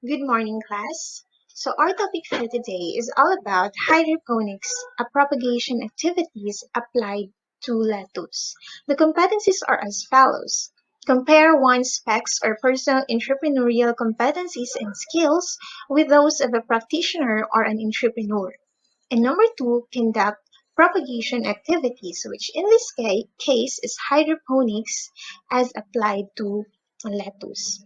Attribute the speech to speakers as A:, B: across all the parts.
A: Good morning, class. So our topic for today is all about hydroponics, a propagation activities applied to lettuce. The competencies are as follows. Compare one's specs or personal entrepreneurial competencies and skills with those of a practitioner or an entrepreneur. And number two, conduct propagation activities, which in this case is hydroponics as applied to lettuce.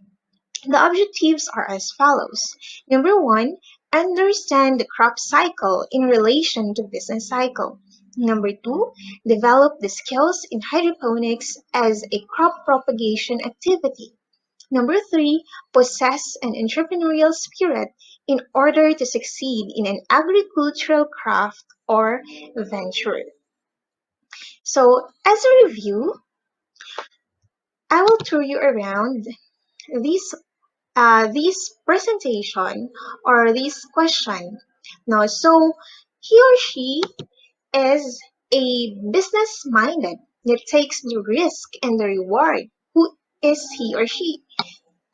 A: The objectives are as follows. Number one, understand the crop cycle in relation to business cycle. Number two, develop the skills in hydroponics as a crop propagation activity. Number three, possess an entrepreneurial spirit in order to succeed in an agricultural craft or venture. So, as a review, I will throw you around these this presentation or this question. Now, so he or she is a business minded that takes the risk and the reward. Who is he or she?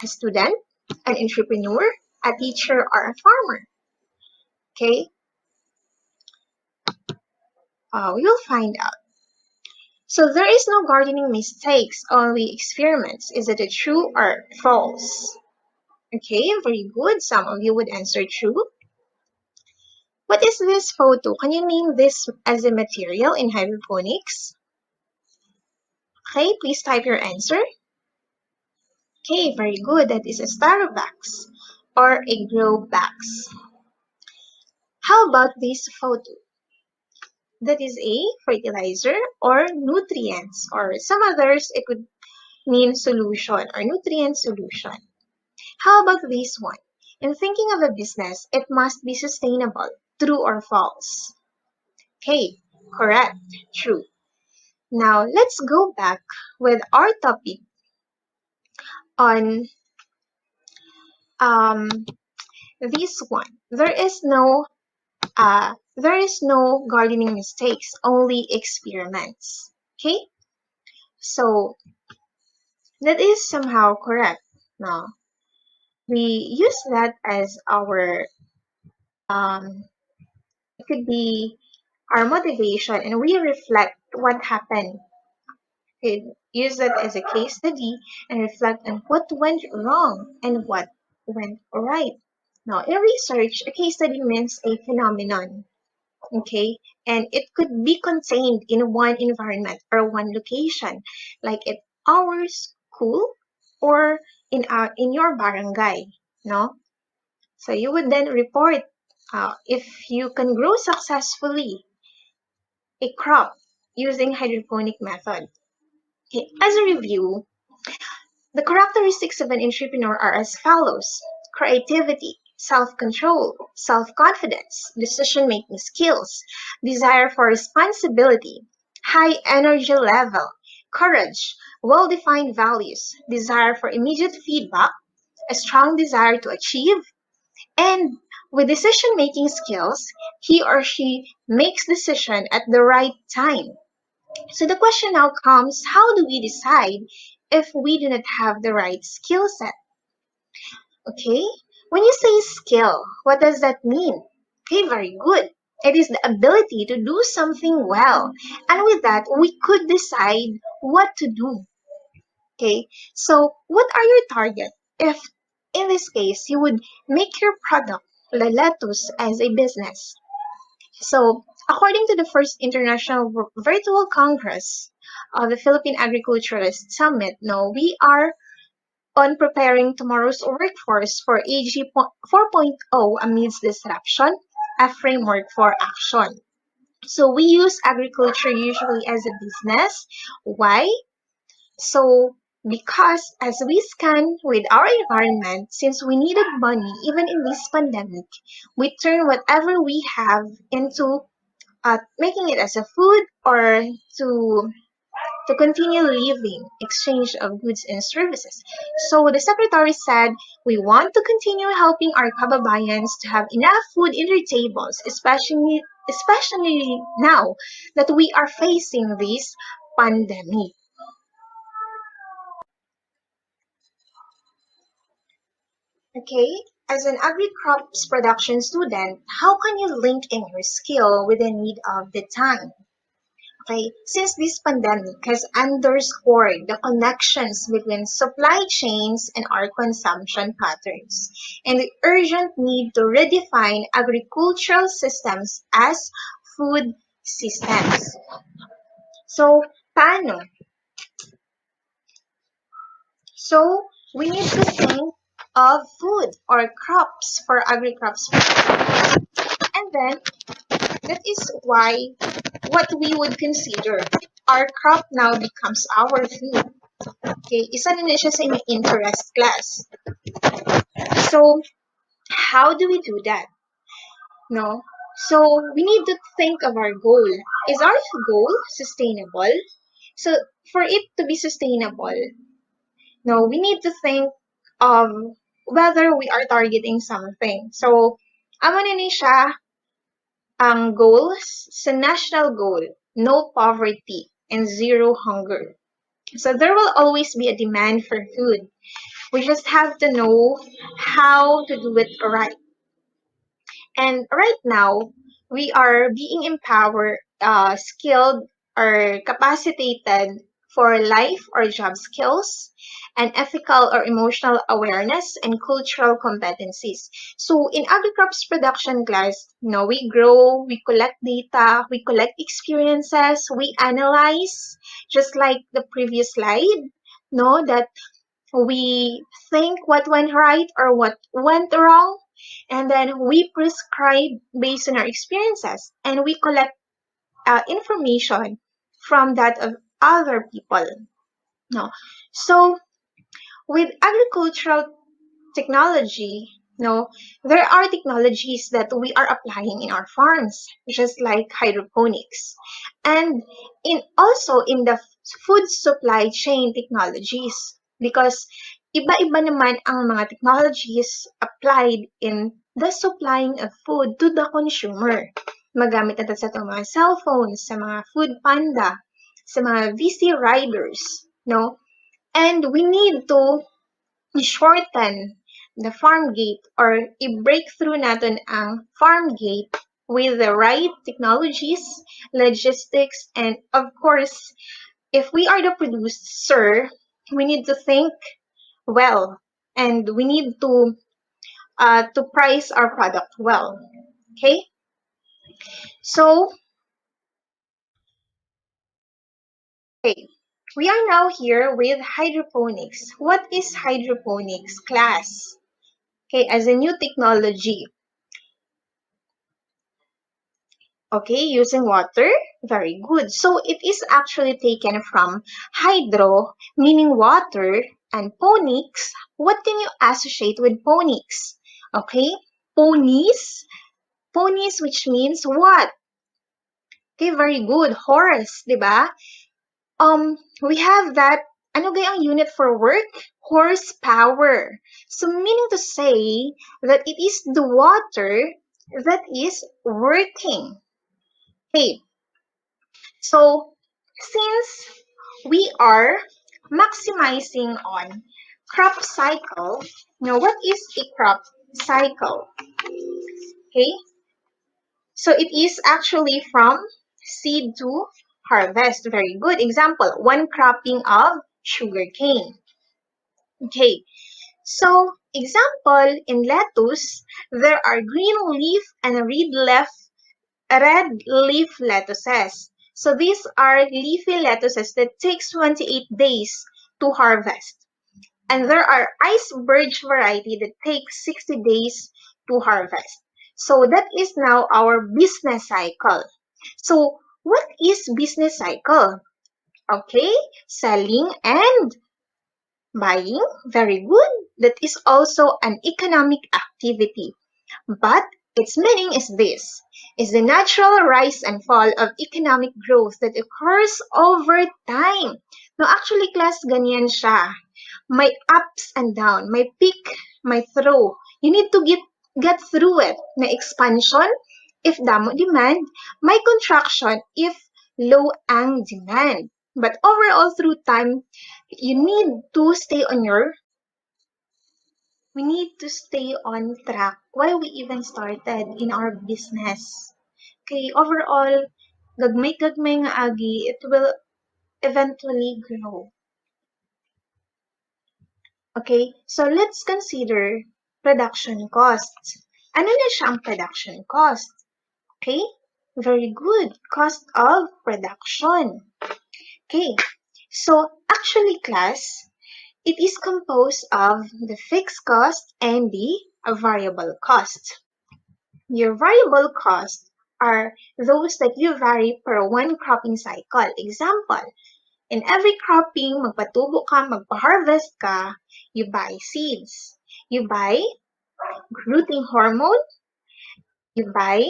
A: A student, an entrepreneur, a teacher, or a farmer? Okay, we will find out. So there is no gardening mistakes, only experiments. Is it a true or false? Okay, very good. Some of you would answer true. What is this photo? Can you name this as a material in hydroponics? Okay, please type your answer. Okay, very good. That is a starter box or a grow box. How about this photo? That is a fertilizer or nutrients, or some others it would mean solution or nutrient solution. How about this one? In thinking of a business, it must be sustainable. True or false? Okay, correct. True. Now, let's go back with our topic on um, this one. There is no gardening mistakes, only experiments. Okay, so that is somehow correct. Now, we use that as our it could be our motivation, and we reflect what happened. We use that as a case study and reflect on what went wrong and what went right. Now, in research, a case study means a phenomenon, okay? And it could be contained in one environment or one location, like at our school or in your barangay, no? So you would then report if you can grow successfully a crop using hydroponic method. Okay, as a review, the characteristics of an entrepreneur are as follows: creativity, self-control, self-confidence, decision-making skills, desire for responsibility, high energy level, courage, well-defined values, desire for immediate feedback, a strong desire to achieve, and with decision-making skills, he or she makes decision at the right time. So the question now comes, how do we decide if we do not have the right skill set? Okay, when you say skill, what does that mean? Okay, very good. It is the ability to do something well. And with that, we could decide what to do. Okay, so what are your target? If in this case, you would make your product, the lettuce, as a business. So, according to the first International Virtual Congress of the Philippine Agriculturalist Summit, no, we are on preparing tomorrow's workforce for AG 4.0 amidst disruption, a framework for action. So, we use agriculture usually as a business. Why? So, because as we scan with our environment, since we needed money even in this pandemic, we turn whatever we have into making it as a food or to continue living exchange of goods and services. So the secretary said, we want to continue helping our kababayans to have enough food in their tables, especially now that we are facing this pandemic. Okay? As an agri-crops production student, how can you link in your skill with the need of the time? Okay, since this pandemic has underscored the connections between supply chains and our consumption patterns, and the urgent need to redefine agricultural systems as food systems. So, paano? So, we need to think of food or crops for agri-crops. And then, that is why what we would consider our crop now becomes our food. Okay, isa na siya sa inyong interest class. So, how do we do that? No? So, we need to think of our goal. Is our goal sustainable? So, for it to be sustainable, no, we need to think of whether we are targeting something. So, amo na ni siya ang goals sa national goal, no poverty and zero hunger. So, there will always be a demand for food. We just have to know how to do it right. And right now, we are being empowered, skilled, or capacitated for life or job skills, and ethical or emotional awareness, and cultural competencies. So in agri-crops production class, we grow, we collect data, we collect experiences, we analyze, just like the previous slide, that we think what went right or what went wrong, and then we prescribe based on our experiences, and we collect information from that of other people. No, so with agricultural technology, there are technologies that we are applying in our farms, just like hydroponics, and in the food supply chain technologies, because iba-iba naman ang mga technologies applied in the supplying of food to the consumer. Magamit natin sa itong mga cellphones, sa mga food panda, sa mga VC riders, and we need to i-shorten the farm gate or i-break through natin ang farm gate with the right technologies, logistics, and of course, if we are the producer, we need to think well, and we need to price our product well. Okay? So, okay, we are now here with hydroponics. What is hydroponics, class? Okay, as a new technology. Okay, using water. Very good. So it is actually taken from hydro, meaning water, and ponics. What can you associate with ponics? Okay, ponies. Ponies, which means what? Okay, very good. Horse, di ba? We have that. Ano gaya ang unit for work? Horsepower. So meaning to say that it is the water that is working. Okay, so since we are maximizing on crop cycle, what is a crop cycle? Okay, so it is actually from seed to harvest. Very good. Example, one cropping of sugarcane. Okay, so example, in lettuce, there are green leaf and red leaf lettuces. So these are leafy lettuces that takes 28 days to harvest. And there are iceberg variety that takes 60 days to harvest. So that is now our business cycle. So what is business cycle? Okay, selling and buying. Very good. That is also an economic activity. But its meaning is this, is the natural rise and fall of economic growth that occurs over time. No, actually, class, ganyan siya. May ups and down, may peak, may throw. You need to get through it. May expansion if damo demand, may contraction if low ang demand. But overall, through time, you need to stay on your We need to stay on track why we even started in our business. Okay, overall, gagmay-gagmay nga agi, it will eventually grow. Okay, so let's consider production costs. Ano na siya ang production cost? Okay, very good. Cost of production. Okay, so actually class, it is composed of the fixed cost and the variable cost. Your variable costs are those that you vary per one cropping cycle. Example, in every cropping, magpatubo ka, magpa-harvest ka, you buy seeds. You buy rooting hormone, you buy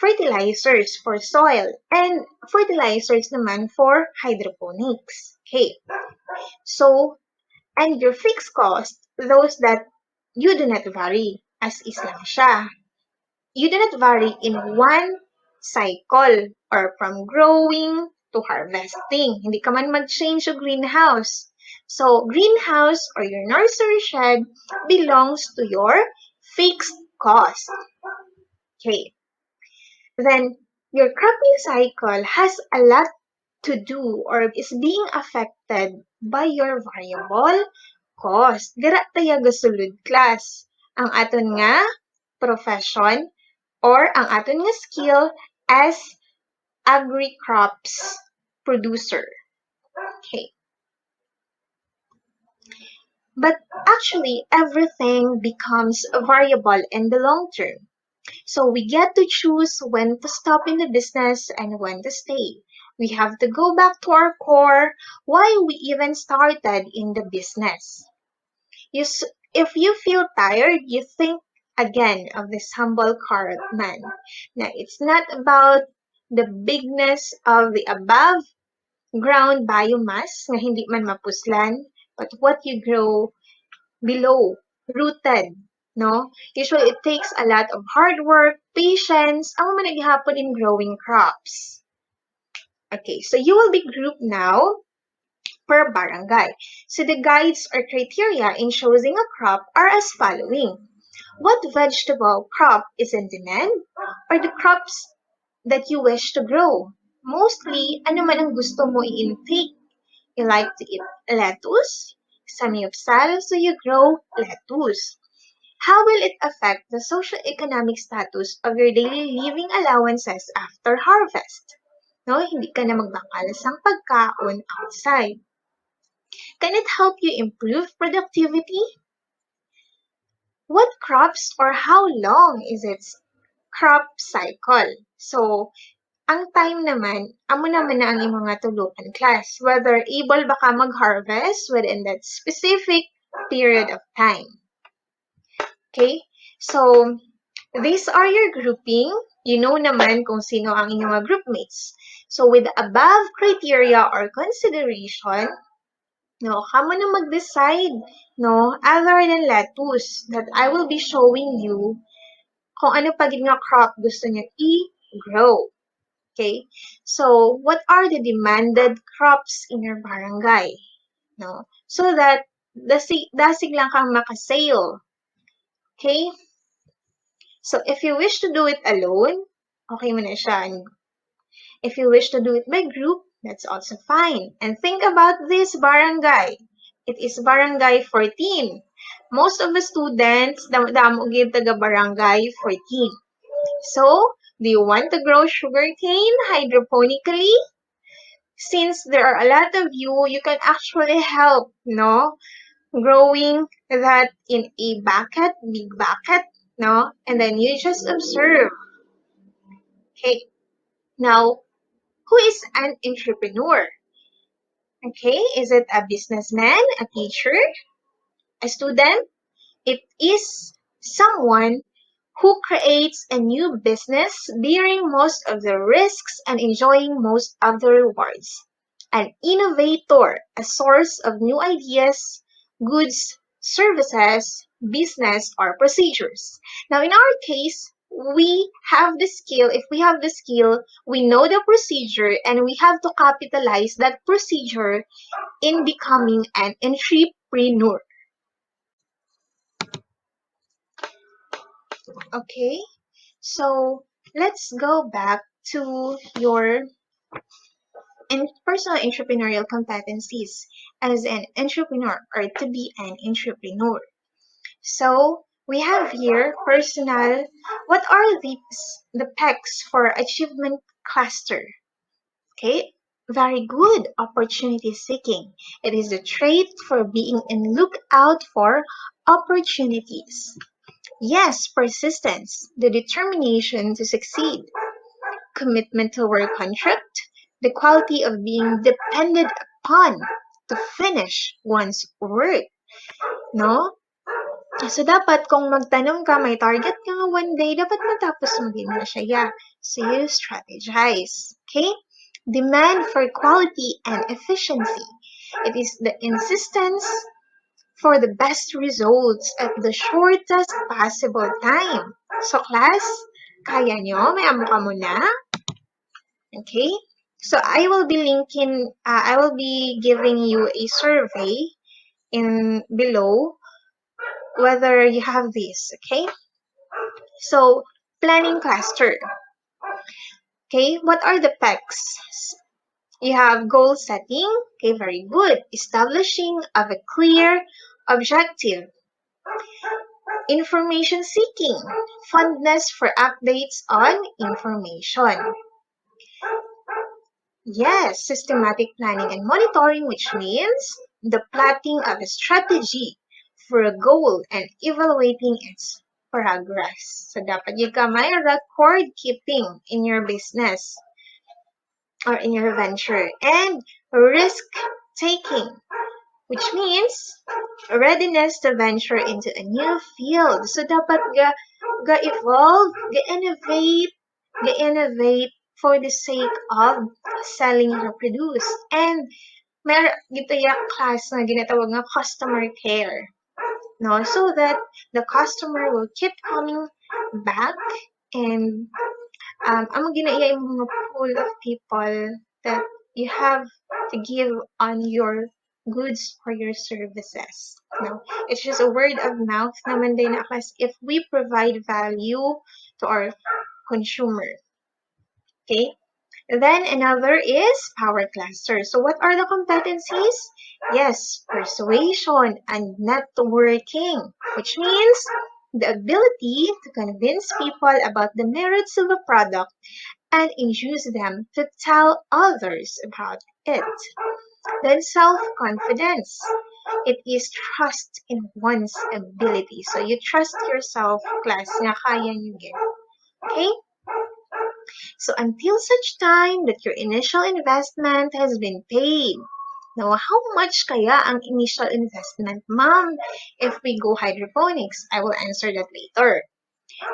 A: fertilizers for soil, and fertilizers naman for hydroponics. Okay, so, and your fixed cost, those that you do not vary, as is lang siya. You do not vary in one cycle or from growing to harvesting. Hindi ka man mag-change yung greenhouse. So, greenhouse or your nursery shed belongs to your fixed cost. Okay. Then, your cropping cycle has a lot to do or is being affected by your variable cost. Dira tayo gasulod class. Ang aton nga profession or ang aton nga skill as agri-crops producer. Okay. But actually, everything becomes variable in the long term. So we get to choose when to stop in the business and when to stay. We have to go back to our core, why we even started in the business. If you feel tired, you think again of this humble carrot man. Now, it's not about the bigness of the above ground biomass na hindi man mapuslan, but what you grow below, rooted. No? Usually, it takes a lot of hard work, patience, ang managhapon in growing crops. Okay, so you will be grouped now per barangay. So the guides or criteria in choosing a crop are as following. What vegetable crop is in demand? Or the crops that you wish to grow? Mostly, ano man ang gusto mo i-intake? You like to eat lettuce? Samgyeopsal, so you grow lettuce. How will it affect the socio-economic status of your daily living allowances after harvest? No, hindi ka na magbakalas ng pagkaon outside. Can it help you improve productivity? What crops or how long is its crop cycle? So, ang time naman, amo naman na ang imong nga tulukan class, whether able ba ka mag-harvest within that specific period of time. Okay? So, these are your grouping. You know naman kung sino ang inyong mga groupmates. So, with the above criteria or consideration, no, kamo na mag-decide, no, other than lettuce that I will be showing you kung ano pa gid nga crop gusto niyo i-grow. Okay? So, what are the demanded crops in your barangay? No? So that dasig lang kang makasale. Okay? So, if you wish to do it alone, okay mo na siya. If you wish to do it by group, that's also fine. And think about this barangay. It is barangay 14. Most of the students, damo gid taga barangay 14. So, do you want to grow sugarcane hydroponically? Since there are a lot of you can actually help, no? Growing that in a bucket, big bucket, no? And then you just observe. Okay. Now, who is an entrepreneur? Okay, is it a businessman, a teacher, a student? It is someone who creates a new business bearing most of the risks and enjoying most of the rewards. An innovator, a source of new ideas, goods, services, business, or procedures. Now, in our case, we have the skill. If we have the skill, we know the procedure, and we have to capitalize that procedure in becoming an entrepreneur. Okay, so let's go back to your personal entrepreneurial competencies as an entrepreneur or to be an entrepreneur. So we have here personal. What are the pecs for achievement cluster? Okay, very good. Opportunity seeking. It is the trait for being in lookout for opportunities. Yes, persistence, the determination to succeed. Commitment to work contract, the quality of being depended upon to finish one's work. No? So, dapat kung magtanong ka, may target ka nga one day, dapat matapos mo din na siya. Yeah. So, you strategize. Okay? Demand for quality and efficiency. It is the insistence for the best results at the shortest possible time. So, class, kaya nyo? May amo ka muna? Okay? So, I will be giving you a survey in below whether you have this, okay? So, planning cluster. Okay, what are the pecs? You have goal setting. Okay, very good. Establishing of a clear objective. Information seeking. Fondness for updates on information. Yes, systematic planning and monitoring, which means the plotting of a strategy for a goal and evaluating its progress. So, dapat yung ka may record keeping in your business or in your venture. And risk taking, which means readiness to venture into a new field. So, dapat ga-evolve, ga-innovate for the sake of selling your produce. And may dito yung class na ginatawag nga customer care. No? So that the customer will keep coming back and amo ginaiya yung mga pool of people that you have to give on your goods or your services. No? It's just a word of mouth naman din na class if we provide value to our consumer. Okay? Then another is power cluster. So what are the competencies? Yes, persuasion and networking, which means the ability to convince people about the merits of a product and induce them to tell others about it. Then self-confidence. It is trust in one's ability. So you trust yourself, class, na kaya nyo yun. Okay? So until such time that your initial investment has been paid. Now, how much kaya ang initial investment, ma'am? If we go hydroponics, I will answer that later.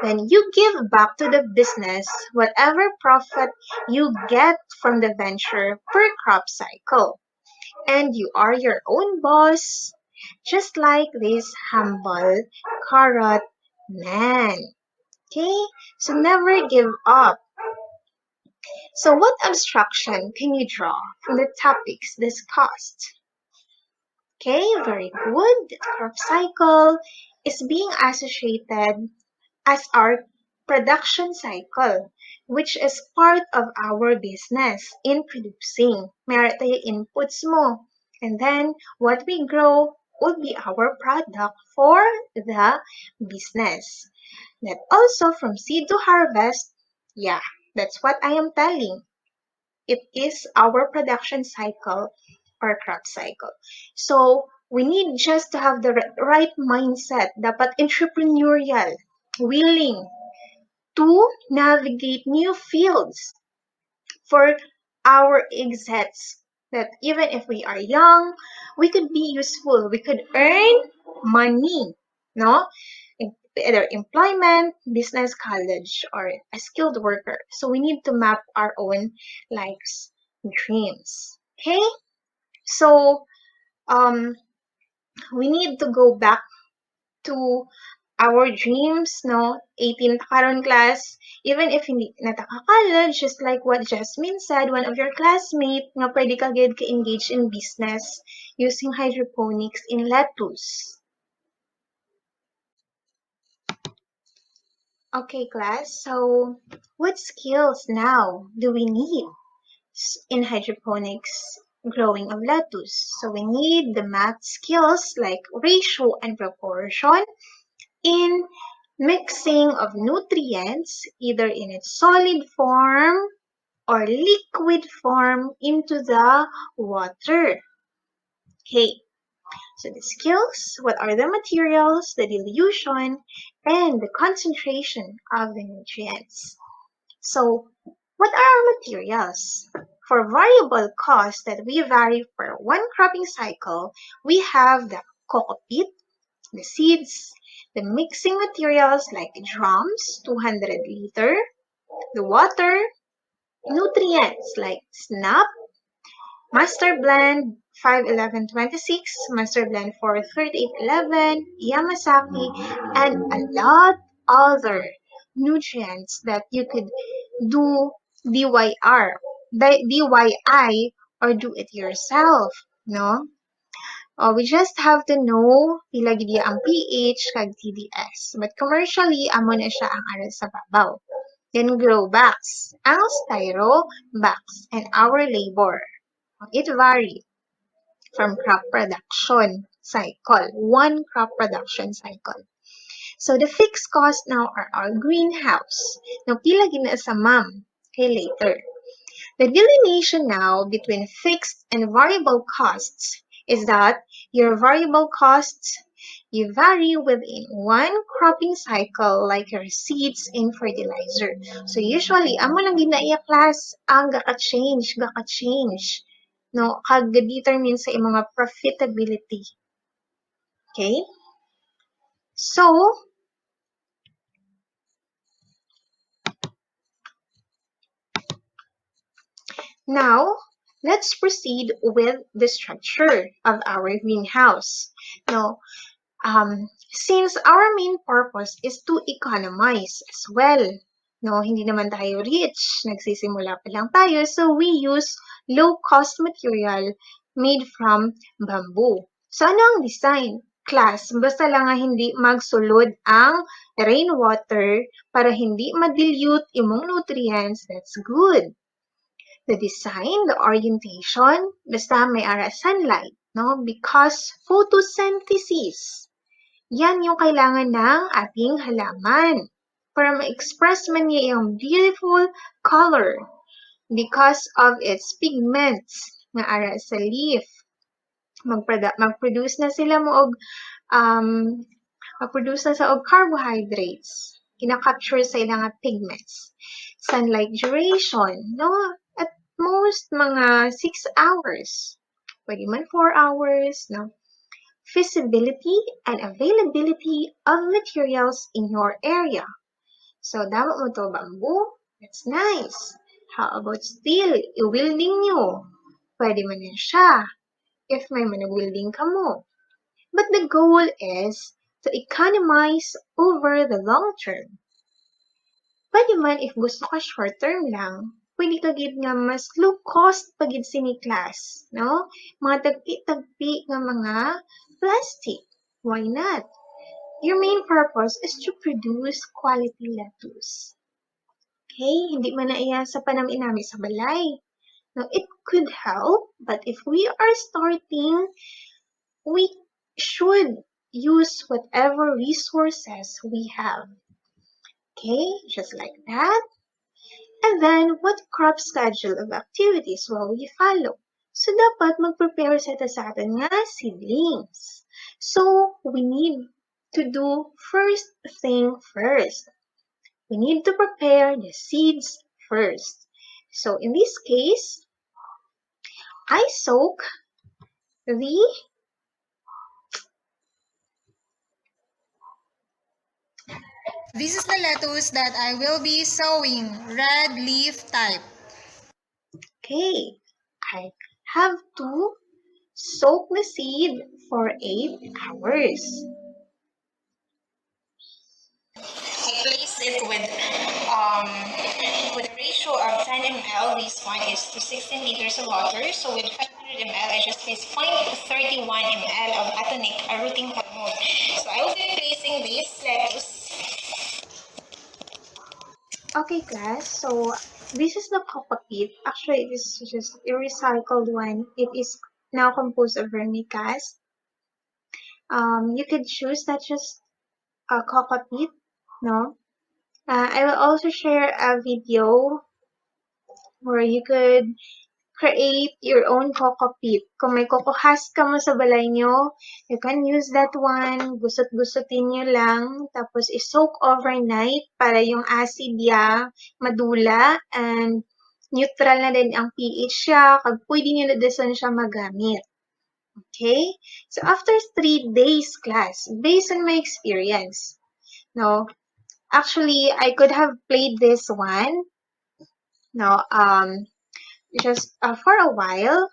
A: Then you give back to the business whatever profit you get from the venture per crop cycle. And you are your own boss, just like this humble carrot man. Okay? So never give up. So what abstraction can you draw from the topics discussed? Okay, very good. The crop cycle is being associated as our production cycle, which is part of our business in producing. Meron tayo inputs mo. And then, what we grow will be our product for the business. That also from seed to harvest, yeah, that's what I am telling. It is our production cycle or crop cycle. So, we need just to have the right mindset. Dapat entrepreneurial, willing to navigate new fields for our exits. That even if we are young, we could be useful. We could earn money, no? Either employment, business, college, or a skilled worker. So we need to map our own life's dreams. Okay? So we need to go back to our dreams, no? 18 karon class, even if hindi nataka-college, just like what Jasmine said, one of your classmates nga pwede ka gid ka-engage in business using hydroponics in lettuce. Okay, class. So, what skills now do we need in hydroponics growing of lettuce? So, we need the math skills like ratio and proportion in mixing of nutrients, either in its solid form or liquid form into the water. Okay, so the skills, what are the materials, the dilution, and the concentration of the nutrients. So, what are our materials? For variable costs that we vary for one cropping cycle, we have the coco peat, the seeds, the mixing materials like drums, 200 liter, the water, nutrients like snap, master blend 51126, master blend 43811, Yamasaki, and a lot other nutrients that you could do DIY or do it yourself, no? We just have to know pila gid ang pH kag TDS. But commercially, amo na siya ang aral sa babaw. Then grow box, ang styro box, and our labor. It varies from crop production cycle, one crop production cycle. So the fixed cost now are our greenhouse. Now pila gid na sa ma'am kay later. The delineation now between fixed and variable costs is that your variable costs you vary within one cropping cycle like your seeds and fertilizer. So usually, amo lang gid na iya class ang gaka-change. No, kag determine sa imong mga profitability. Okay? So, now, let's proceed with the structure of our greenhouse. Now, since our main purpose is to economize as well, no, hindi naman tayo rich, nagsisimula pa lang tayo, so we use low-cost material made from bamboo. So, ano ang design? Class, basta lang nga hindi magsulod ang rainwater para hindi ma-dilute imong nutrients, that's good. The design, the orientation, basta may ara sunlight, no? Because photosynthesis, yan yung kailangan ng ating halaman para ma-express man niya yung beautiful color because of its pigments nga ara sa leaf. Mag-produce na sila mo og mag-produce na sa og carbohydrates. Kina-capture sa ilang pigments. Sunlight duration, no? At most mga 6 hours. Pwede man 4 hours, no? Feasibility and availability of materials in your area. So, damo mo to bamboo? That's nice. How about steel? I-welding nyo. Pwede man yan siya if may manag-welding ka mo. But the goal is to economize over the long term. Pwede man if gusto ka short term lang, pwede ka gid nga mas low cost pagid sini class, no? Mga tagpi-tagpi nga mga plastic. Why not? Your main purpose is to produce quality lettuce. Okay? Hindi man na iya sa panam-inami sa balay. Now, it could help, but if we are starting, we should use whatever resources we have. Okay? Just like that. And then, what crop schedule of activities will we follow? So, dapat mag-prepare sa atin nga seedlings. So, we need to do first thing first. We need to prepare the seeds first. So, in this case, I soak
B: This is the lettuce that I will be sowing, red leaf type.
A: Okay, I have to soak the seed for 8 hours.
B: I place it with a ratio of 10 ml. This one is to 16 liters of water. So with 500 ml, I just place 0.31 ml of atonic, a rooting hormone. So I will be placing this lettuce
A: Okay, class. So this is the cocoa pit. Actually, it is just a recycled one. It is now composed of vermicast. You could choose not just a cocoa pit, no. I will also share a video where you could create your own coco pit. Kung may coco husk ka mo sa balay nyo, you can use that one. Gusot-gusotin nyo lang. Tapos, i-soak overnight para yung acid niya madula and neutral na din ang pH siya. Kag pwede nyo na deson siya magamit. Okay? So, after 3 days class, based on my experience, no, actually, I could have played this one, no, just for a while.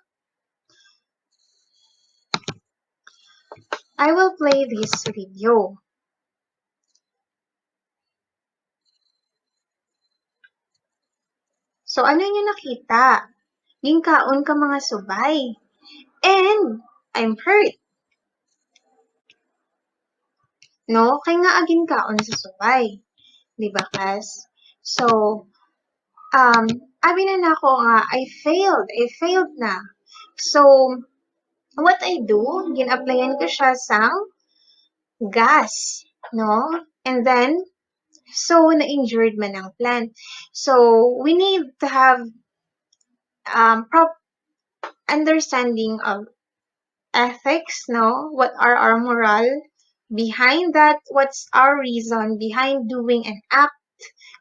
A: I will play this video. So, ano yung nakita? Yung kaon ka mga subay. And, I'm hurt. No? Kaya nga aging kaon sa subay. Di ba, class? So, um, abi na nako nga, I failed. I failed na. So, what I do, gin-applyan ko siya sang gas. No? And then, so, na-injured man ang plant. So, we need to have proper understanding of ethics, no? What are our moral behind that? What's our reason behind doing an act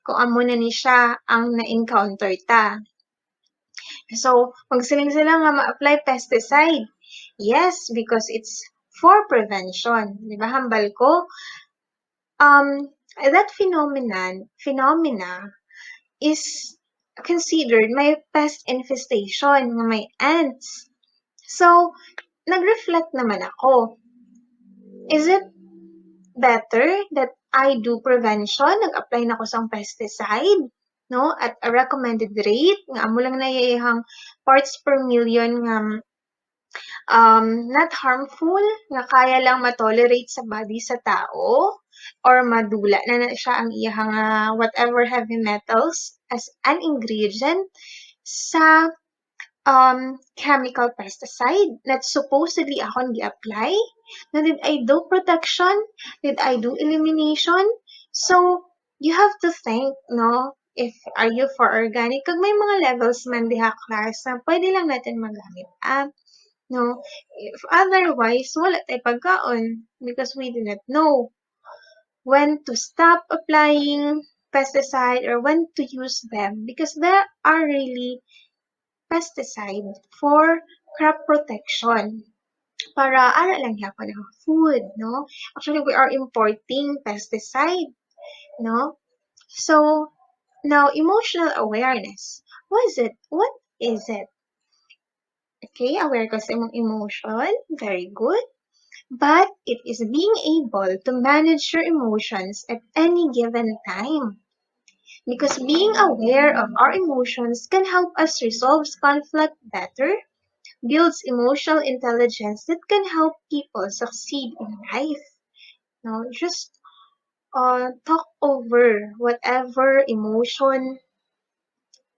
A: kung amo na ni siya ang na-encounter ta? So, magsiling sila nga ma-apply pesticide. Yes, because it's for prevention. Di ba, hambal ko? That phenomena is considered may pest infestation nga may ants. So, nag-reflect naman ako. Is it better that I do prevention, nag-apply na ko sa pesticide, no? At a recommended rate, nga amo lang na iyahang parts per million nga not harmful, nga kaya lang matolerate sa body sa tao, or madula na siya ang iyahang whatever heavy metals as an ingredient sa chemical pesticide that supposedly akong gi-apply. Na did I do protection? Did I do elimination? So, you have to think, no? If are you for organic? Kag may mga levels man diha class na pwede lang natin magamit. No? If otherwise, wala tayo pagkaon because we do not know when to stop applying pesticide or when to use them because there are really pesticide for crop protection. Para ara lang yapon ang food, no? Actually, we are importing pesticide, no? So, now emotional awareness. What is it? What is it? Okay, aware ka sa imong emotion. Very good. But it is being able to manage your emotions at any given time. Because being aware of our emotions can help us resolve conflict better, builds emotional intelligence that can help people succeed in life. No, just talk over whatever emotion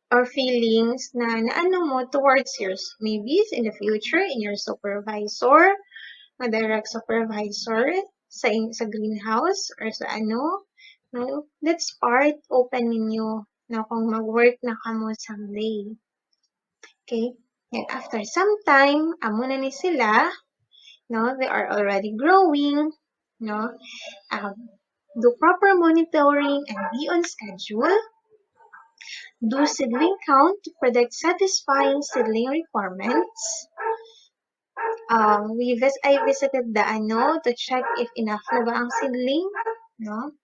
A: or feelings na naano mo towards yours. Maybe in the future, in your supervisor, a direct supervisor, sa greenhouse, or sa ano. No, let's part open ninyo na kung mag-work na kamo someday. Okay? And after some time, amo na ni sila, no, they are already growing, no, do proper monitoring and be on schedule, do seedling count to predict satisfying seedling requirements. I visited the ano to check if enough na ba ang seedling, no.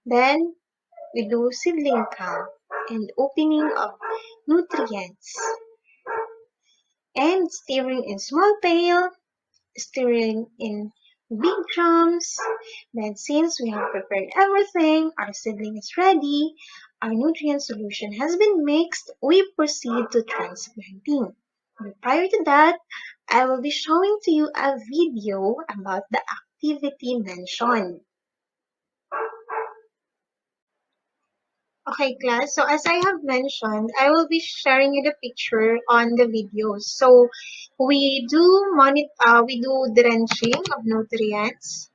A: Then we do seedling count and opening of nutrients and stirring in small pail, stirring in big drums. Then since we have prepared everything, our seedling is ready, our nutrient solution has been mixed, we proceed to transplanting. But prior to that, I will be showing to you a video about the activity mentioned. Okay, class. So as I have mentioned, I will be sharing you the picture on the videos. So we do drenching of nutrients,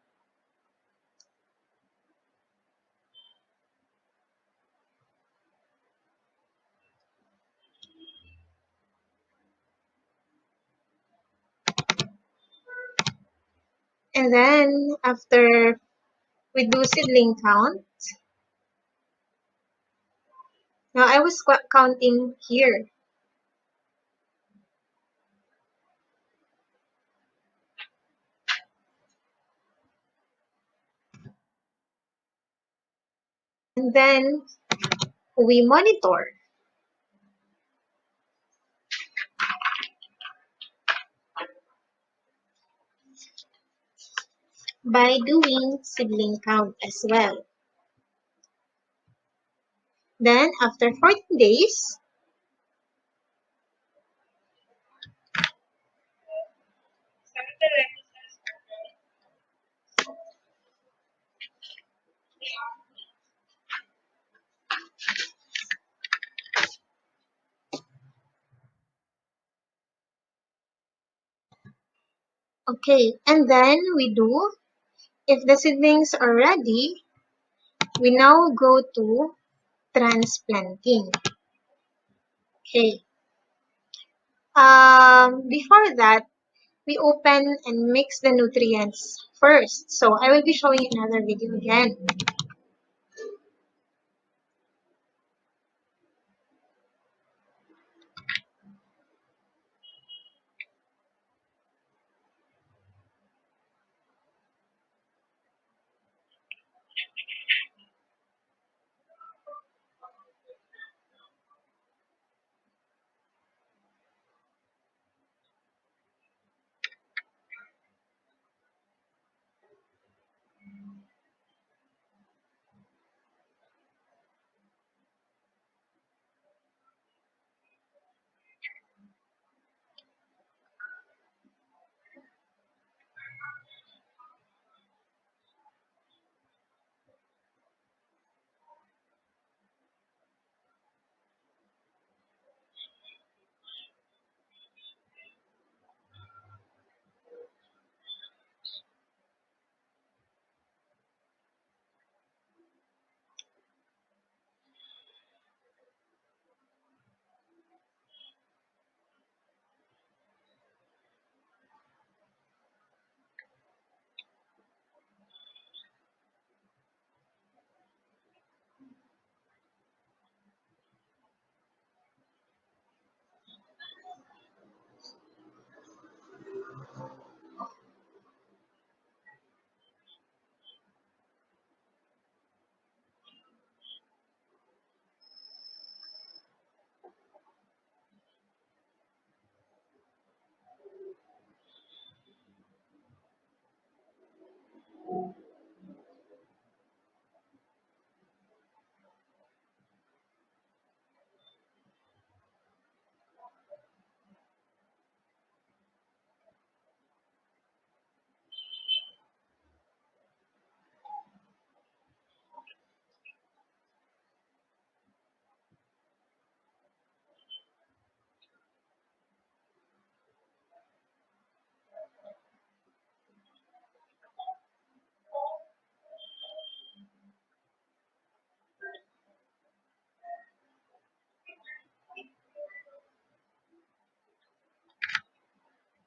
A: and then after we do seedling count. Now I was counting here, and then we monitor by doing seedling count as well. Then after 14 days, okay, and then we do, if the seedlings are ready, we now go to transplanting. Okay. Before that, we open and mix the nutrients first. So I will be showing you another video again.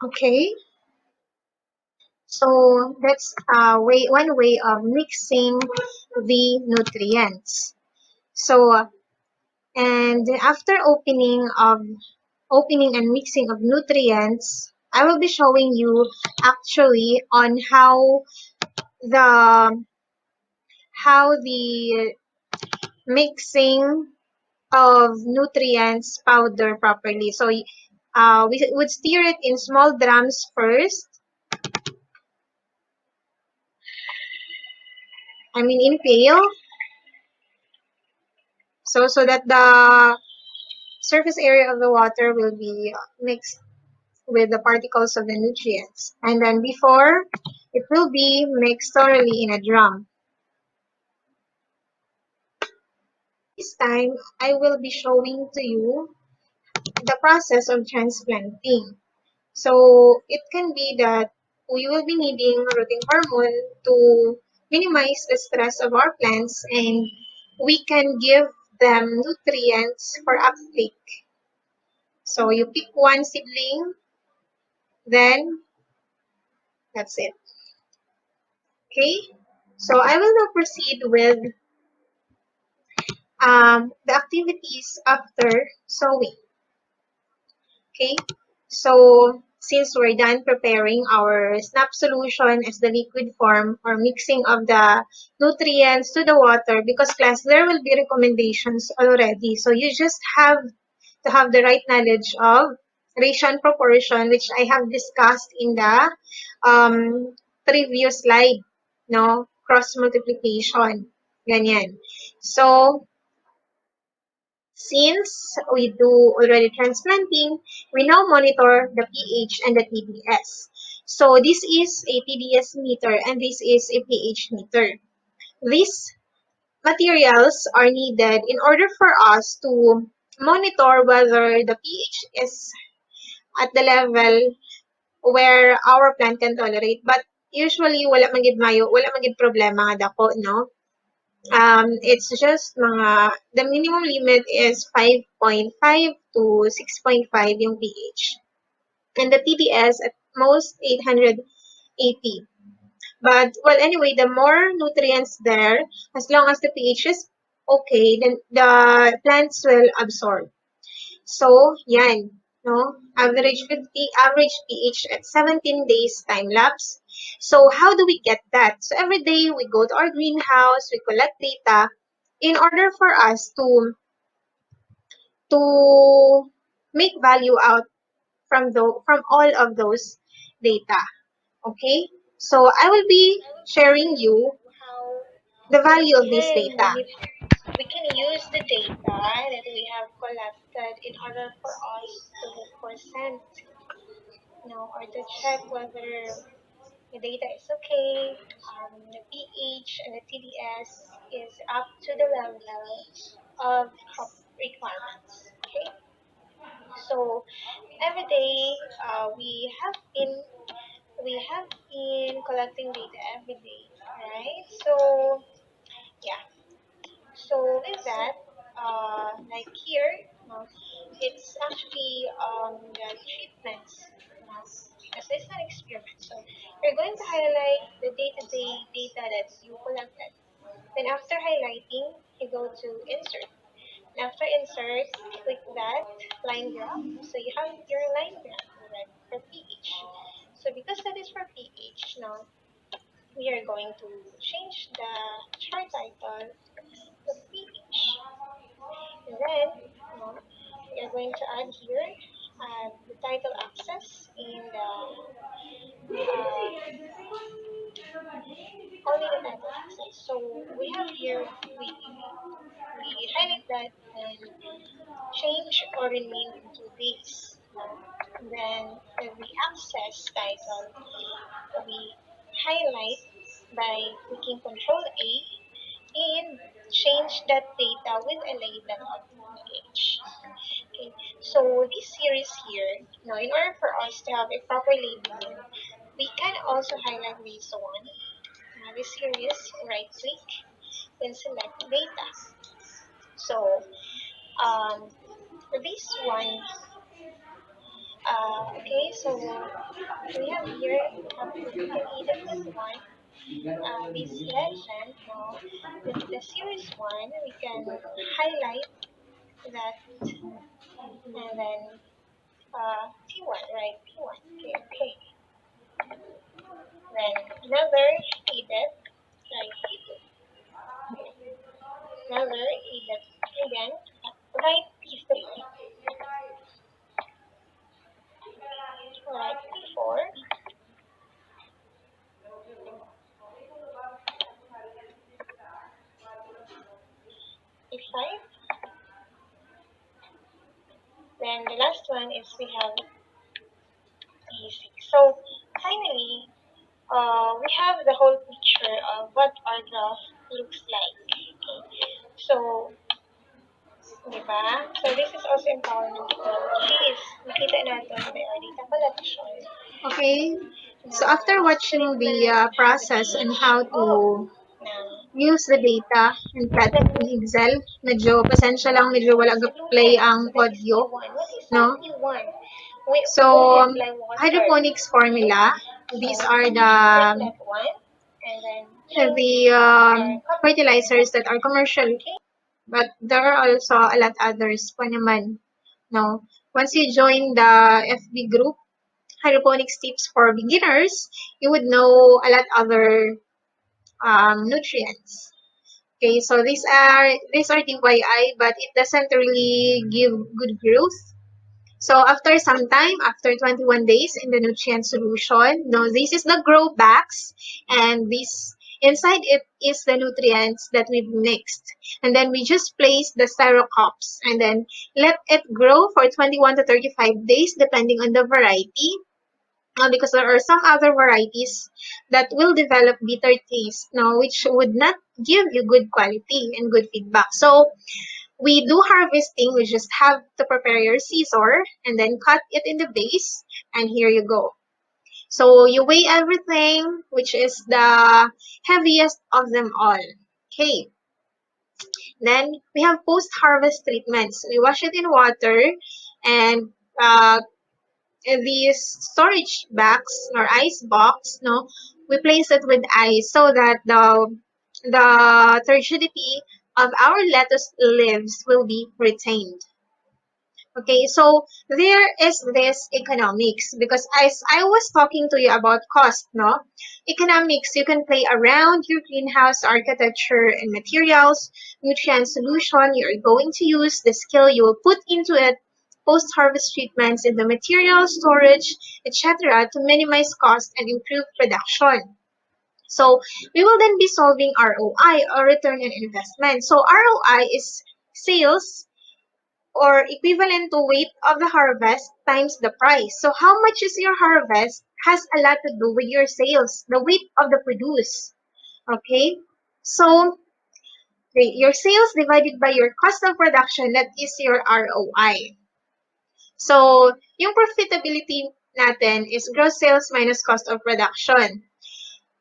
A: Okay. So that's one way of mixing the nutrients. So and after opening and mixing of nutrients, I will be showing you actually on the how the mixing of nutrients powder properly. So we would stir it in small drums first. I mean in pail. So that the surface area of the water will be mixed with the particles of the nutrients. And then before, it will be mixed thoroughly in a drum. This time, I will be showing to you the process of transplanting. So it can be that we will be needing rooting hormone to minimize the stress of our plants, and we can give them nutrients for uptake. So you pick one seedling, then that's it. Okay? So I will now proceed with the activities after sowing. Okay, so since we're done preparing our snap solution as the liquid form or mixing of the nutrients to the water, because class, there will be recommendations already. So you just have to have the right knowledge of ratio and proportion, which I have discussed in the previous slide, no? Cross multiplication, ganyan. So, since we do already transplanting, we now monitor the pH and the TDS. So this is a TDS meter and this is a pH meter. These materials are needed in order for us to monitor whether the pH is at the level where our plant can tolerate. But usually, wala magid mayo, wala magid problema nga dako, no? It's just the minimum limit is 5.5 to 6.5 yung pH. And the TDS at most 880. But, well, anyway, the more nutrients there, as long as the pH is okay, then the plants will absorb. So, yan, no? Average pH at 17 days time lapse. So, how do we get that? So, every day we go to our greenhouse, we collect data in order for us to make value out from all of those data. Okay? So, I will be
B: I will be
A: sharing
B: sharing
A: you
B: you how
A: the
B: we
A: value of this
B: can
A: data.
B: we can use the data that we have collected in order for us to present, or to check whether the data is okay, the pH and the TDS is up to the level of crop requirements. Okay, so every day we have been collecting data every day, right? So yeah, so with that, like here, it's actually the treatments, as it's an experiment. So you're going to highlight the day-to-day data that you collected. Then after highlighting, you go to insert. And after insert, click that line graph. So you have your line graph already for pH. So because that is for pH, now we are going to change the chart title to pH. And then, we are going to add here the title access and only the title access. So we have here, we highlight that and change or rename into this. And then the access title, we highlight by clicking Control A and change that data with a label of pH. Okay, so this series here, in order for us to have a proper labeling, we can also highlight this one, this series, right click, then select data. So um, this one, okay, so we have here, we can edit this one, this legend, the series one, we can highlight that and then P1, right? P1. Okay, okay. Then another edit, right? P2. Okay. Another edit again, right? P3. Right? P4. P5. Then the last one is we have P6. So finally, we have the whole picture of what our graph looks like. Okay. So Diba? So, this is also empowerment technologies. Nakita natin may our data collection
A: Okay.
B: na
A: So after watching the
B: treatment, the
A: process and
B: pH
A: how
B: of
A: to
B: ng
A: use the data and plot it in Excel, medyo pasensya lang, medyo wala
B: sa
A: play
B: gluten. So,
A: ang
B: that is
A: audio,
B: Q1. What is that
A: no?
B: Q1? We only
A: So,
B: apply water.
A: hydroponics formula,
B: So,
A: these are
B: click
A: the
B: that one and then choose
A: the
B: copy
A: fertilizers that are commercial,
B: Okay?
A: but there are also a lot others pa naman, no? Once you join the FB group, hydroponics tips for beginners, you would know a lot other nutrients. Okay, so these are DIY, but it doesn't really give good growth. So after some time, after 21 days in the nutrient solution, no, this is the grow bags, and this inside it is the nutrients that we've mixed. And then we just place the styrocops and then let it grow for 21 to 35 days depending on the variety. Because there are some other varieties that will develop bitter taste, no, which would not give you good quality and good feedback. So we do harvesting. We just have to prepare your scissor and then cut it in the base, and here you go. So you weigh everything, which is the heaviest of them all. Okay. Then we have post-harvest treatments. We wash it in water, and these storage bags or ice box, no, we place it with ice so that the turgidity of our lettuce leaves will be retained. Okay, so there is this economics, because as I was talking to you about cost, no? Economics, you can play around your greenhouse architecture and materials, nutrient solution you're going to use, the skill you will put into it, post-harvest treatments in the material, storage, etc. to minimize cost and improve production. So we will then be solving ROI, or return on investment. So ROI is sales, or equivalent to weight of the harvest times the price. So how much is your harvest has a lot to do with your sales, the weight of the produce. Okay? So your sales divided by your cost of production, that is your ROI. So yung profitability natin is gross sales minus cost of production.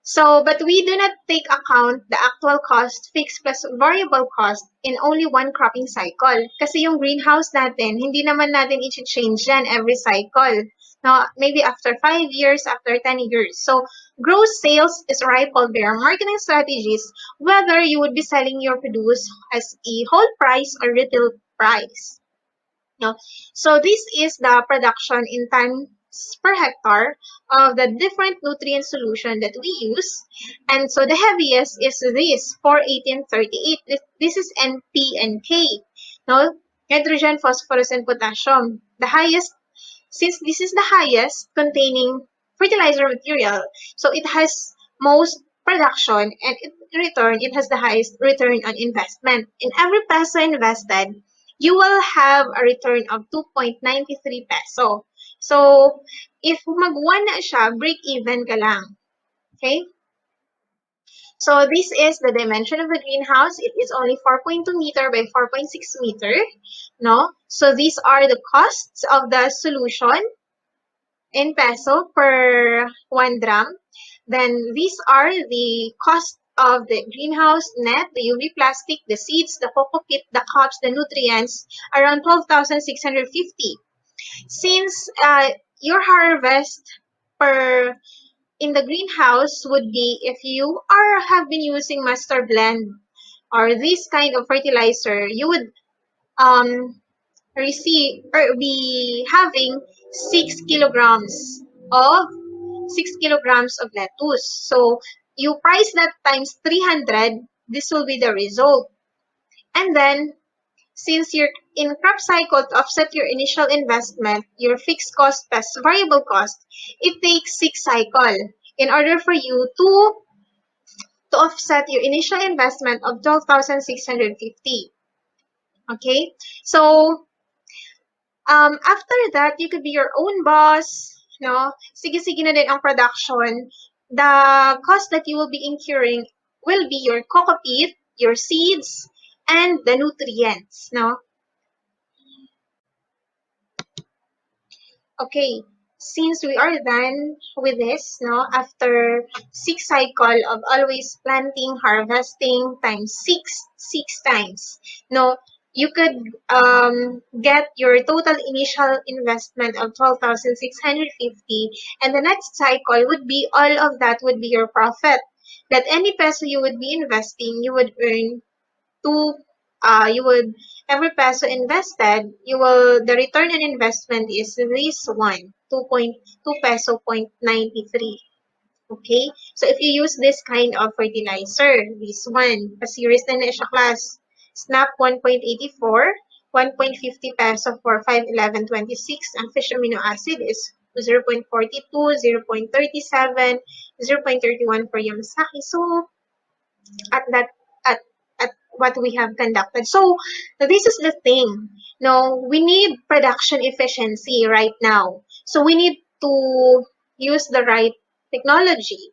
A: So, but we do not take account the actual cost, fixed plus variable cost in only one cropping cycle. Kasi yung greenhouse natin, hindi naman natin i-change yan every cycle. No, maybe after 5 years, after 10 years. So, gross sales is rippled by our marketing strategies, whether you would be selling your produce as a whole price or retail price. No? So this is the production in tons per hectare of the different nutrient solution that we use. And so the heaviest is this, 41838. This is NP and K. No? Nitrogen, phosphorus, and potassium. The highest, since this is the highest containing fertilizer material, so it has most production, and in return, it has the highest return on investment. In every peso invested, you will have a return of 2.93 peso. So, if mag-1 na siya, break even ka lang. Okay? So, this is the dimension of the greenhouse. It is only 4.2 meter by 4.6 meter. No? So, these are the costs of the solution in peso per 1 gram. Then, these are the cost of the greenhouse net, the UV plastic, the seeds, the coco pit, the cups, the nutrients, around 12,650. Since your harvest per in the greenhouse would be, if you have been using master blend or this kind of fertilizer, you would um receive or be having 6 kilograms of 6 kilograms of lettuce. So you price that times 300, this will be the result. And then since you're in crop cycle, to offset your initial investment, your fixed cost plus variable cost, it takes 6 cycle in order for you to offset your initial investment of 12,650. Okay? So after that, you could be your own boss, no? Sige-sige na din ang production. The cost that you will be incurring will be your coco peat, your seeds, and the nutrients, no? Okay, since we are done with this, no, after 6 cycle of always planting, harvesting times six times, no, you could get your total initial investment of 12,650, and the next cycle would be all of that would be your profit. That any peso you would be investing, you would earn two you would every peso invested, you will the return on investment is this one, 2.2 peso point 93. Okay? So if you use this kind of fertilizer, this one, pa-series na na siya class. Snap 1.84, 1.50 peso for 511.26. Ang fish amino acid is 0.42, 0.37, 0.31 for Yamasaki. So at that at at what we have conducted. So this is the thing. No, we need production efficiency right now. So we need to use the right technology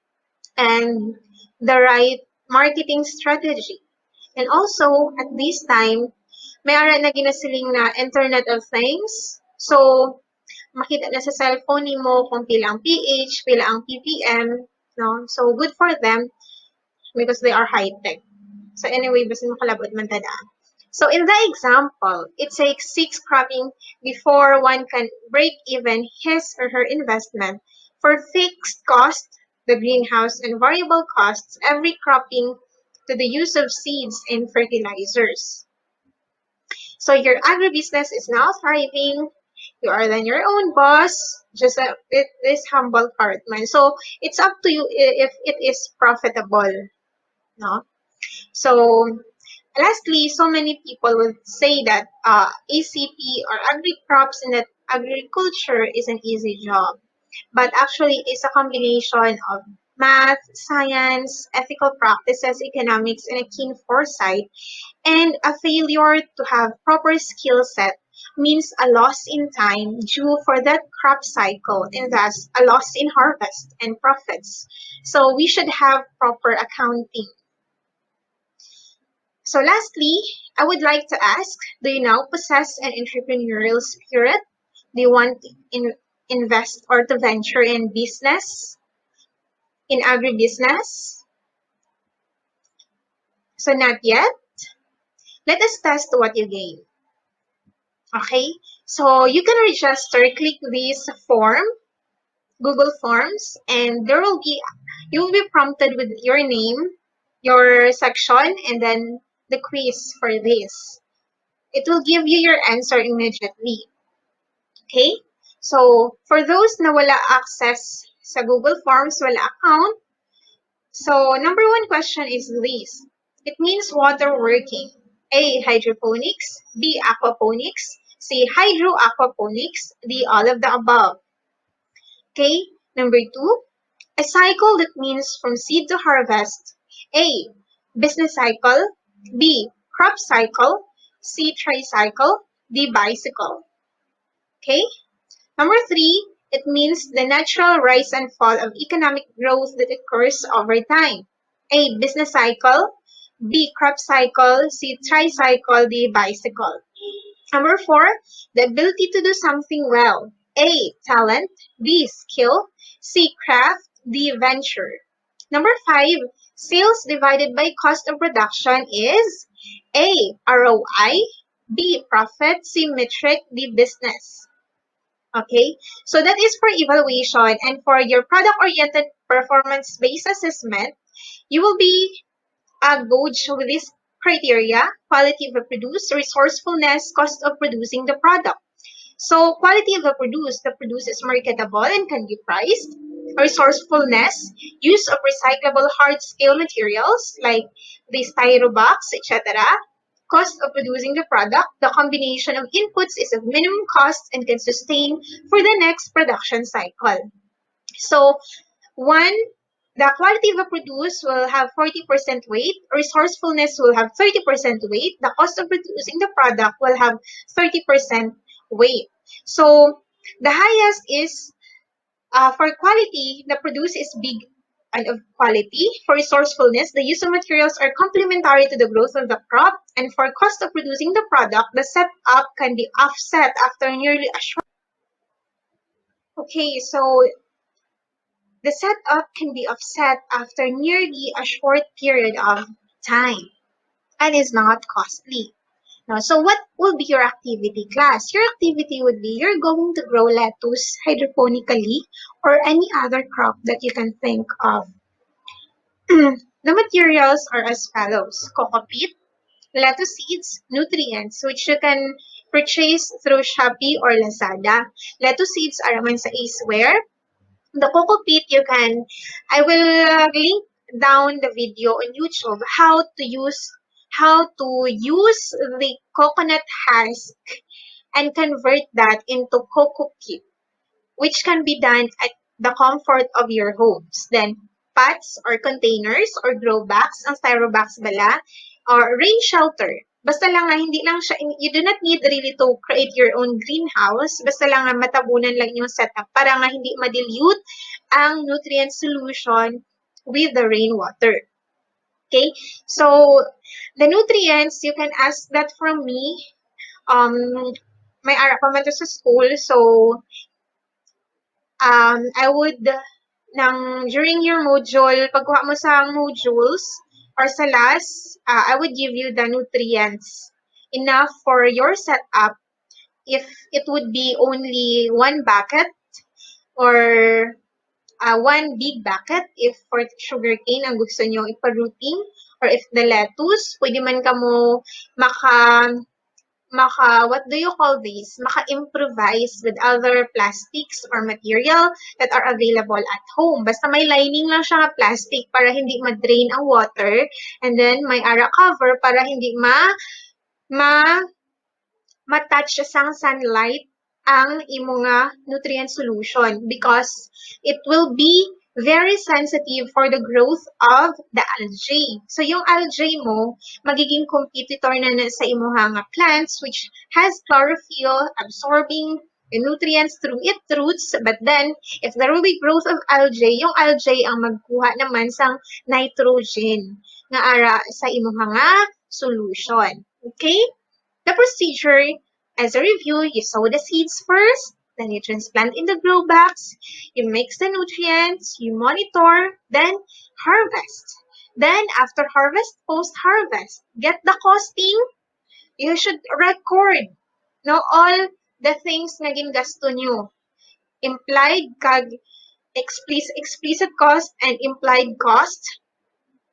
A: and the right marketing strategy. And also at this time, may ara na ginasiling na Internet of Things. So makita na sa cellphone nimo kung pila ang pH, pila ang ppm, no? So good for them because they are high tech. So anyway, basta makalabot man tada. So in the example, it takes 6 cropping before one can break even his or her investment. For fixed cost, the greenhouse, and variable costs, every cropping to the use of seeds and fertilizers. So your agribusiness is now thriving. You are then your own boss, just with this humble cartman. So it's up to you if it is profitable. No? So lastly, so many people would say that ACP or agri-crops and that agriculture is an easy job. But actually, it's a combination of math, science, ethical practices, economics, and a keen foresight. And a failure to have proper skill set means a loss in time due for that crop cycle and thus a loss in harvest and profits. So we should have proper accounting. So lastly, I would like to ask, do you now possess an entrepreneurial spirit? Do you want to invest or to venture in business, in agribusiness? So not yet? Let us test what you gain. Okay? So you can register, click this form, Google Forms, and you will be prompted with your name, your section, and then the quiz for this. It will give you your answer immediately. Okay? So, for those na wala access sa Google Forms, wala account, so number one question is this. It means water working. A. Hydroponics. B. Aquaponics. C. Hydroaquaponics. D. All of the above. Okay? Number two, a cycle that means from seed to harvest. A. Business cycle. B. Crop cycle. C. Tricycle. D. Bicycle. Okay? Number three, it means the natural rise and fall of economic growth that occurs over time. A. Business cycle. B. Crop cycle. C. Tricycle. D. Bicycle. Number four, the ability to do something well. A. Talent. B. Skill. C. Craft. D. Venture. Number five, sales divided by cost of production is A. ROI. B. Profit. C. Metric. D. Business. Okay, so that is for evaluation, and for your product-oriented performance-based assessment, you will be gauged with this criteria: quality of the produce, resourcefulness, cost of producing the product. So quality of the produce is marketable and can be priced. Resourcefulness, use of recyclable hard-scale materials like the styrobox, etc. Cost of producing the product, the combination of inputs is of minimum cost and can sustain for the next production cycle. So one, the quality of the produce will have 40% weight, resourcefulness will have 30% weight, the cost of producing the product will have 30% weight. So the highest is for quality, the produce is big and of quality. For resourcefulness, the use of materials are complementary to the growth of the crop. And for cost of producing the product, the setup can be offset after nearly a short. Okay, so the setup can be offset after nearly a short period of time and is not costly. Now, so what will be your activity class? Your activity would be you're going to grow lettuce hydroponically or any other crop that you can think of. The materials are as follows: coco peat, lettuce seeds, nutrients, which you can purchase through Shopee or Lazada. Lettuce seeds are naman sa Aceware. The coco peat I will link down the video on YouTube how to use the coconut husk and convert that into coco peat, which can be done at the comfort of your homes. Then, pots or containers or grow bags, ang styrobox bala, or rain shelter. Basta lang nga, hindi lang siya, you do not need really to create your own greenhouse. Basta lang nga matabunan lang yung setup para nga hindi ma-dilute ang nutrient solution with the rainwater. Okay? So, the nutrients, you can ask that from me. May ara pa man to sa school, so I would, during your module, pagkuha mo sa modules, or sa last, I would give you the nutrients enough for your setup if it would be only one bucket or one big bucket if for sugarcane ang gusto nyo ipa-rooting, or if the lettuce, pwede man ka mo what do you call this? Maka-improvise with other plastics or material that are available at home. Basta may lining lang siya nga plastic para hindi ma-drain ang water, and then may ara cover para hindi ma ma-touch sang sunlight ang imo nga nutrient solution, because it will be very sensitive for the growth of the algae. So yung algae mo magiging competitor na sa imo nga plants, which has chlorophyll absorbing the nutrients through its roots, but then if there will be growth of algae, yung algae ang magkuha naman sang nitrogen nga ara sa imo nga solution. Okay? The procedure, as a review, you sow the seeds first, then you transplant in the grow bags, you mix the nutrients, you monitor, then harvest. Then, after harvest, post-harvest, get the costing. You should record all the things na gingasto nyo. Implied kag explicit cost and implied cost.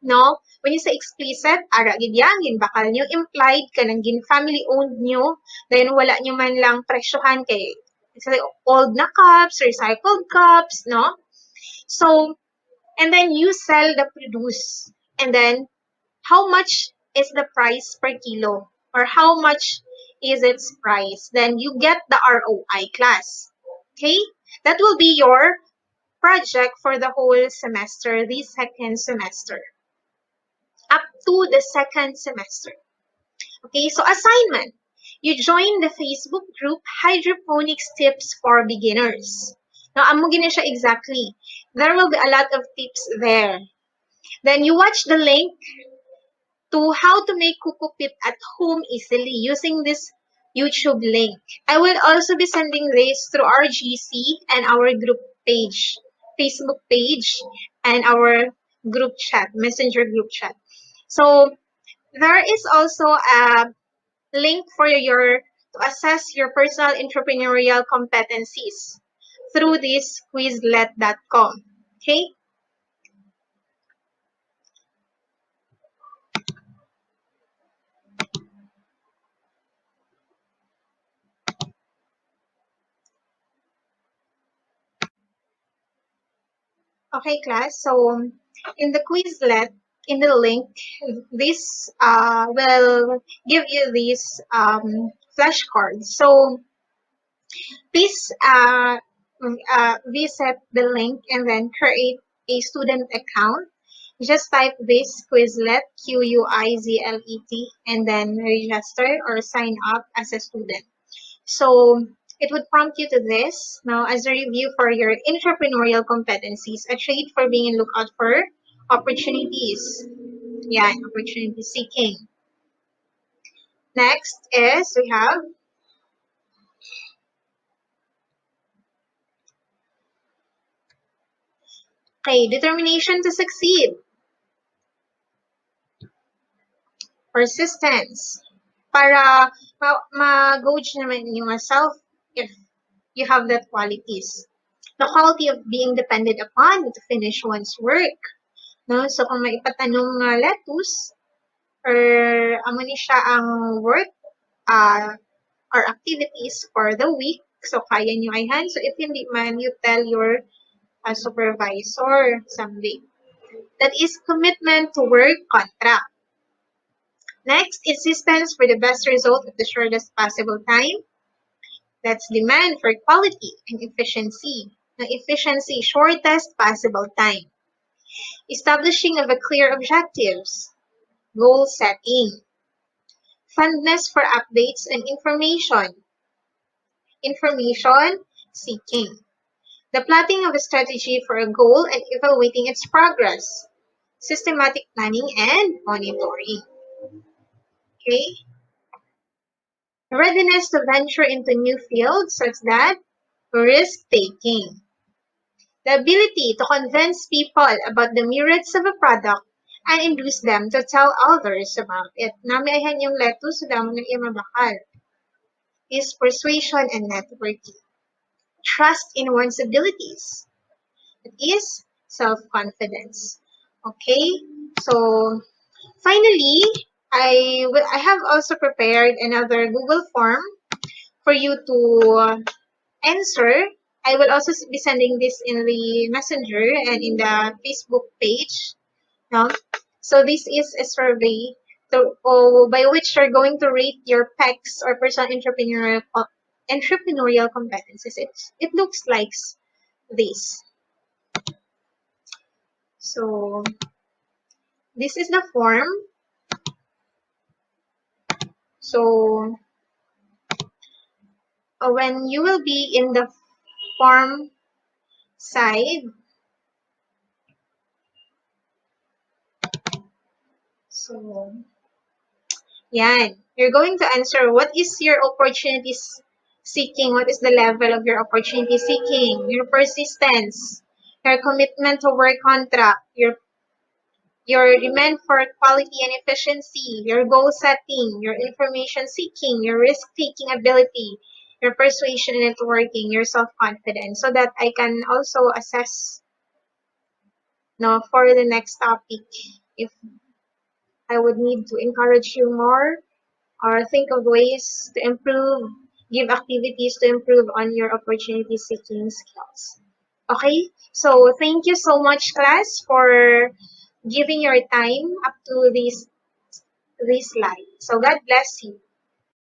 A: No? When you say explicit, ara gid yan, ginbakal nyo. Implied ka nang family owned nyo, then wala nyo man lang presyohan kay old na cups, recycled cups, no? So, and then you sell the produce. And then, how much is the price per kilo? Or how much is its price? Then you get the ROI class. Okay? That will be your project for the whole semester, the second semester, up to the second semester. Okay, so assignment. You join the Facebook group Hydroponics Tips for Beginners. Now, amo gina siya exactly. There will be a lot of tips there. Then you watch the link to how to make coco pit at home easily using this YouTube link. I will also be sending this through our GC and our group page, Facebook page, and our group chat, messenger group chat. So there is also a link for to assess your personal entrepreneurial competencies through this quizlet.com. Okay? Okay, class. So in the Quizlet, in the link, this will give you these flashcards. So please visit the link and then create a student account. Just type this Quizlet, Quizlet, and then register or sign up as a student. So it would prompt you to this. Now, as a review for your entrepreneurial competencies, a trait for being on lookout for opportunities. Yeah, opportunity seeking. Next is we have Okay, determination to succeed. Persistence. Para ma-gauge naman yung self if you have that qualities. The quality of being depended upon to finish one's work. No? So, kung maipatanong nga lettuce, or amo ni siya ang work or activities for the week, so kaya nyo ay hand. So, if hindi man, you tell your supervisor someday. That is commitment to work contract. Next, insistence for the best result at the shortest possible time. That's demand for quality and efficiency. Now, efficiency, shortest possible time. Establishing of a clear objectives. Goal setting. Fondness for updates and information. Information seeking. The plotting of a strategy for a goal and evaluating its progress. Systematic planning and monitoring. Okay? Readiness to venture into new fields such that risk-taking. The ability to convince people about the merits of a product and induce them to tell others about it. Nami ayan yung lettuce, so damo na iya mabakal. Is persuasion and networking. Trust in one's abilities. It is self-confidence. Okay? So, finally, I have also prepared another Google form for you to answer. I will also be sending this in the messenger and in the Facebook page. No? So this is a survey by which you're going to rate your PECs or personal entrepreneurial competencies. It looks like this. So this is the form. So when you will be in the form side, so yan. You're going to answer what is your opportunities seeking, what is the level of your opportunity seeking, your persistence, your commitment to work contract, your demand for quality and efficiency, your goal setting, your information seeking, your risk taking ability, your persuasion and networking, your self-confidence, so that I can also assess for the next topic if I would need to encourage you more or think of ways to improve, give activities to improve on your opportunity seeking skills. Okay? So thank you so much, class, for giving your time up to this live. So God bless you.